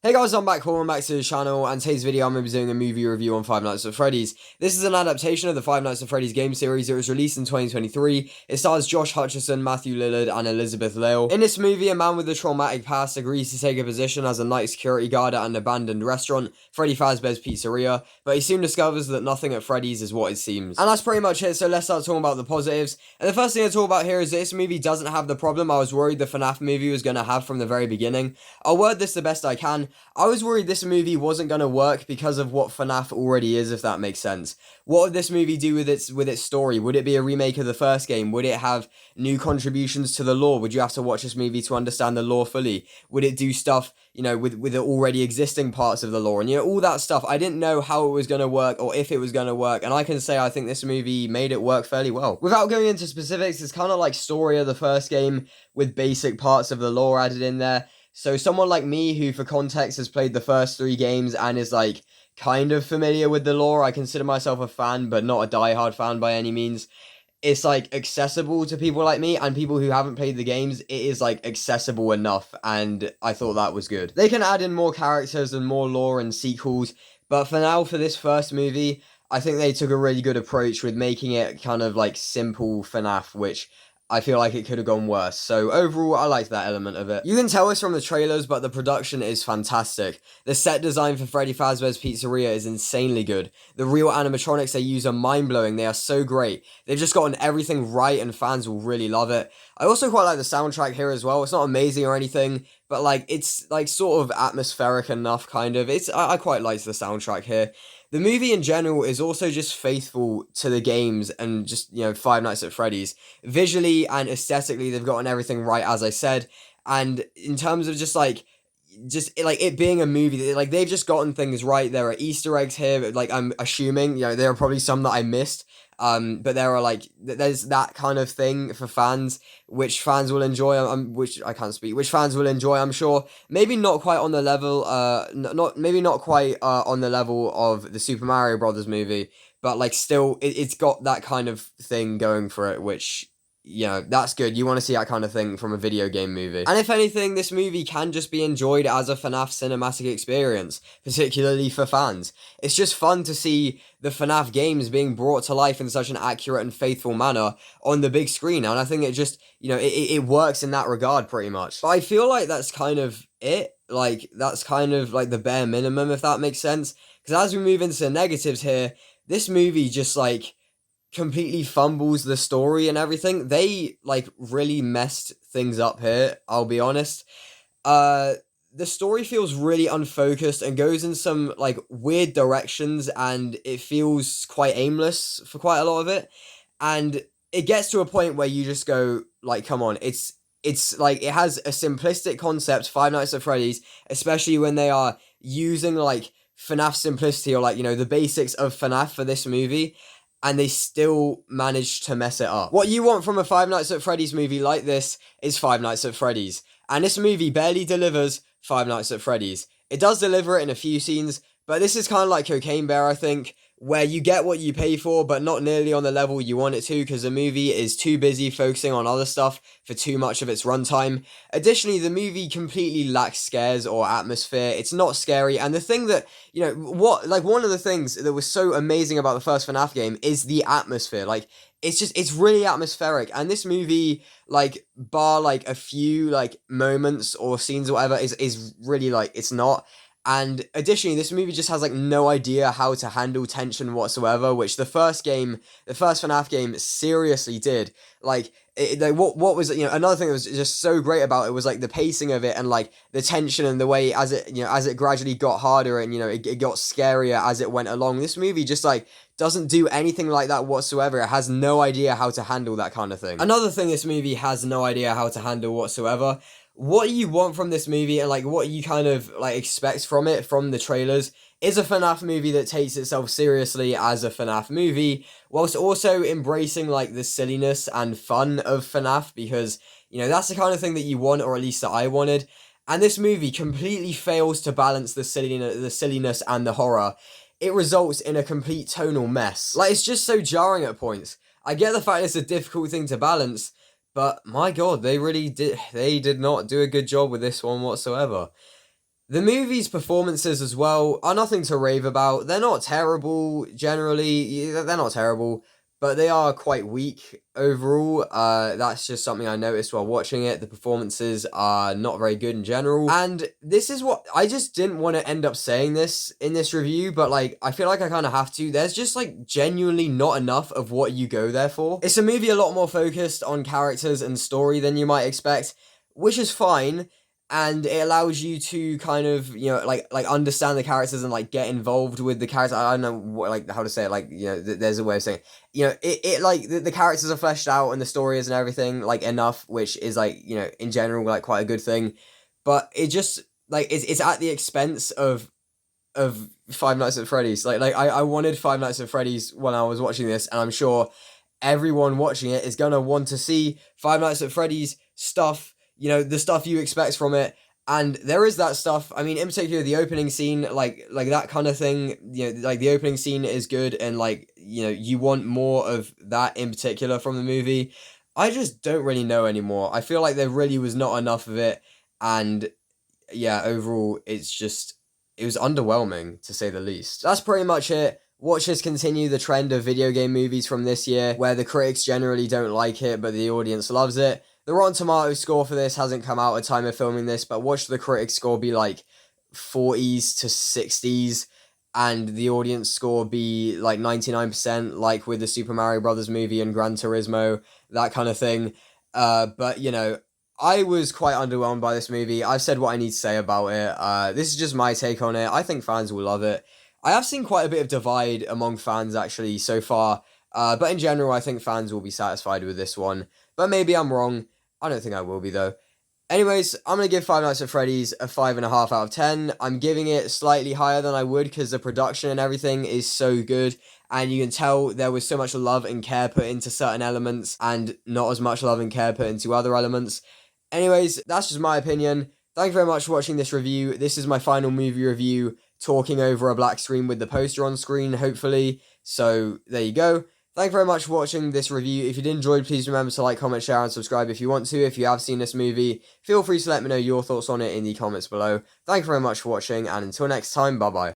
Hey guys, I'm back, welcome back to the channel, and today's video I'm going to be doing a movie review on Five Nights at Freddy's. This is an adaptation of the Five Nights at Freddy's game series. It was released in 2023. It stars Josh Hutcherson, Matthew Lillard, and Elizabeth Lale. In this movie, a man with a traumatic past agrees to take a position as a night security guard at an abandoned restaurant, Freddy Fazbear's Pizzeria, but he soon discovers that nothing at Freddy's is what it seems. And that's pretty much it, so let's start talking about the positives. And the first thing to talk about here is that this movie doesn't have the problem I was worried the FNAF movie was going to have from the very beginning. I'll word this the best I can. I was worried this movie wasn't going to work because of what FNAF already is, if that makes sense. What would this movie do with its story? Would it be a remake of the first game? Would it have new contributions to the lore? Would you have to watch this movie to understand the lore fully? Would it do stuff, with the already existing parts of the lore? And, all that stuff. I didn't know how it was going to work or if it was going to work. And I can say I think this movie made it work fairly well. Without going into specifics, it's kind of like story of the first game with basic parts of the lore added in there. So someone like me, who for context has played the first 3 games and is like kind of familiar with the lore, I consider myself a fan, but not a diehard fan by any means. It's like accessible to people like me, and people who haven't played the games, it is like accessible enough, and I thought that was good. They can add in more characters and more lore and sequels, but for now, for this first movie, I think they took a really good approach with making it kind of like simple FNAF, which I feel like it could have gone worse. So overall, I liked that element of it. You can tell this from the trailers, but the production is fantastic. The set design for Freddy Fazbear's Pizzeria is insanely good. The real animatronics they use are mind-blowing. They are so great. They've just gotten everything right, and fans will really love it. I also quite like the soundtrack here as well. It's not amazing or anything, but like it's like sort of atmospheric enough, kind of. I quite liked the soundtrack here. The movie in general is also just faithful to the games and just, Five Nights at Freddy's. Visually and aesthetically, they've gotten everything right, as I said. And in terms of just it being a movie, like they've just gotten things right. There are Easter eggs here, like I'm assuming, there are probably some that I missed. But there are there's that kind of thing for fans, which fans will enjoy. Which fans will enjoy, I'm sure. Maybe not quite on the level, not quite on the level of the Super Mario Brothers movie, but like still, it's got that kind of thing going for it, which, that's good. You want to see that kind of thing from a video game movie. And if anything, this movie can just be enjoyed as a FNAF cinematic experience, particularly for fans. It's just fun to see the FNAF games being brought to life in such an accurate and faithful manner on the big screen. And I think it just, it works in that regard pretty much. But I feel like that's kind of it. Like, that's kind of like the bare minimum, if that makes sense. Because as we move into the negatives here, this movie just completely fumbles the story and everything. They really messed things up here, I'll be honest. The story feels really unfocused and goes in some weird directions, and it feels quite aimless for quite a lot of it. And it gets to a point where you just go come on, it's it has a simplistic concept, Five Nights at Freddy's, especially when they are using FNAF simplicity or the basics of FNAF for this movie, and they still manage to mess it up. What you want from a Five Nights at Freddy's movie like this is Five Nights at Freddy's. And this movie barely delivers Five Nights at Freddy's. It does deliver it in a few scenes, but this is kind of like Cocaine Bear, I think, where you get what you pay for, but not nearly on the level you want it to, because the movie is too busy focusing on other stuff for too much of its runtime. Additionally, the movie completely lacks scares or atmosphere. It's not scary, and the thing that, one of the things that was so amazing about the first FNAF game is the atmosphere. It's really atmospheric, and this movie, bar a few moments or scenes or whatever, is really it's not. And additionally, this movie just has no idea how to handle tension whatsoever, which the first FNAF game seriously did. What was another thing that was just so great about it was the pacing of it, and the tension and the way as it gradually got harder, and it got scarier as it went along. This movie just doesn't do anything like that whatsoever. It has no idea how to handle that kind of thing. Another thing this movie has no idea how to handle whatsoever. What you want from this movie, and what you kind of expect from it from the trailers, is a FNAF movie that takes itself seriously as a FNAF movie, whilst also embracing the silliness and fun of FNAF, because that's the kind of thing that you want, or at least that I wanted. And this movie completely fails to balance the silliness and the horror. It results in a complete tonal mess. It's just so jarring at points. I get the fact it's a difficult thing to balance, but my god, they did not do a good job with this one whatsoever. The movie's performances as well are nothing to rave about. They're not terrible generally. They're not terrible, but they are quite weak overall. That's just something I noticed while watching it. The performances are not very good in general. And this is what I just didn't want to end up saying this in this review, but like I feel like I kind of have to. There's just like genuinely not enough of what you go there for. It's a movie a lot more focused on characters and story than you might expect, which is fine, and it allows you to kind of, you know, like understand the characters and like get involved with the characters. I don't know what, like how to say it, like, you know, there's a way of saying it. You know, it like the characters are fleshed out and the story is and everything like enough, which is like, you know, in general like quite a good thing, but it just like it's at the expense of Five Nights at Freddy's. Like I wanted Five Nights at Freddy's when I was watching this, and I'm sure everyone watching it is gonna want to see Five Nights at Freddy's stuff, you know, the stuff you expect from it. And there is that stuff. I mean, in particular, the opening scene, like that kind of thing. You know, like the opening scene is good, and like, you know, you want more of that in particular from the movie. I just don't really know anymore. I feel like there really was not enough of it, and yeah, overall, it was underwhelming to say the least. That's pretty much it. Watch us continue the trend of video game movies from this year, where the critics generally don't like it, but the audience loves it. The Rotten Tomatoes score for this hasn't come out at the time of filming this, but watch the critic score be like 40s to 60s, and the audience score be like 99%, like with the Super Mario Brothers movie and Gran Turismo, that kind of thing. But, you know, I was quite underwhelmed by this movie. I've said what I need to say about it. This is just my take on it. I think fans will love it. I have seen quite a bit of divide among fans actually so far, but in general, I think fans will be satisfied with this one. But maybe I'm wrong. I don't think I will be though. Anyways, I'm going to give Five Nights at Freddy's a 5.5 out of 10. I'm giving it slightly higher than I would because the production and everything is so good. And you can tell there was so much love and care put into certain elements and not as much love and care put into other elements. Anyways, that's just my opinion. Thank you very much for watching this review. This is my final movie review, talking over a black screen with the poster on screen, hopefully. So, there you go. Thank you very much for watching this review. If you did enjoy, please remember to like, comment, share, and subscribe if you want to. If you have seen this movie, feel free to let me know your thoughts on it in the comments below. Thank you very much for watching, and until next time, bye-bye.